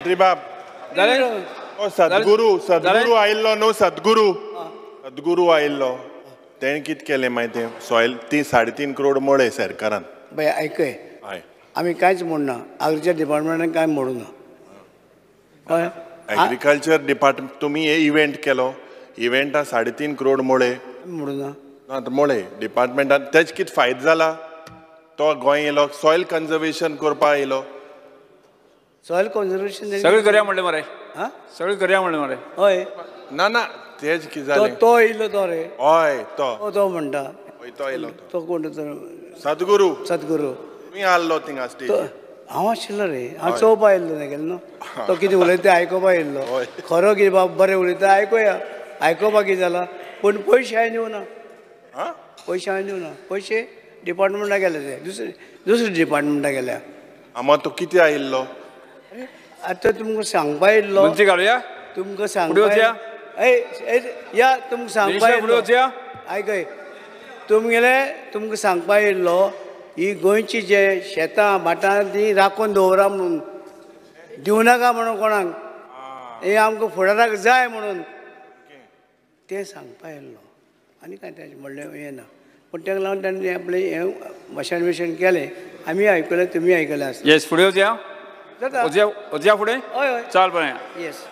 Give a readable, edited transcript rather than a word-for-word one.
श्रीबाब जालें ओ सद्गुरू आयिल्लो न्हू सद्गुरू आयिल्लो तेणें कितें केलें माहिती सॉयल 3.5 करोड मोडे सरकारान बाय ऐकय हय आम्ही कांयच म्हणना एग्रीकल्चर डिपार्टमेंटान कांय म्हणू ना कळ्ळें एग्रीकल्चर डिपार्टमेंट तुमी हे इव्हेंट केलो इव्हेंटा 3.5 करोड मोडे म्हणू ना ना मोडे डिपार्टमेंटान तेज कितें फायदो जाला तो गोंय येयलो सॉयल कन्जर्वेशन करपा येयलो सॉयल कन्जर्वेशन सगळें करया म्हणलें मरे हा सगळें करया म्हणलें मरे हय ना तेज कितें तो जालें तो येयलो तो रे हय तो म्हणटा तो येयलो तो कोण तो सद्गुरू सद्गुरू तुमी आल्लो थिंगा तो स्टेजीर हांव आशिल्लो रे हांव चोवपा येयल्लो गेलो न्हू तो कितें उलयता तें आयकोपा येयल्लो हय. खरो कितें बाब बरें उलयता आयकोया आयकोपा कितें जाला पूण पयशे हांवें दिवं ना हा पयशे हांवें दिवं ना पयशे डिपार्टमेंटाक गेले ते दुसरे डिपार्टमेंटाक गेल्या आमा तो कितें आयिल्लो आतां तुमकां सांगपा येयल्लो मंची घालुया तुमकां फुडें वचया? या तुमकां सांगपा फुडें येयल्लो वचया आयकय तुमगेले तुमकां सांगपा येयल्लो ही गोंयची जे शेतां भाटां ती राखून दवरा म्हणून दिवं नाका म्हणून कोणाक हे आमकां फुडाराक जाय म्हणून तें सांगपा येयल्लो आनी कांय ताचें म्हणलें हें ना पूण ताका लागून ताणें आपलें हें भाशण बिशण केलें आमी आयकलें तुमी आयकलें आसता येस फुडें वचया जाता वचया फुडें हय हय चाल बरें येस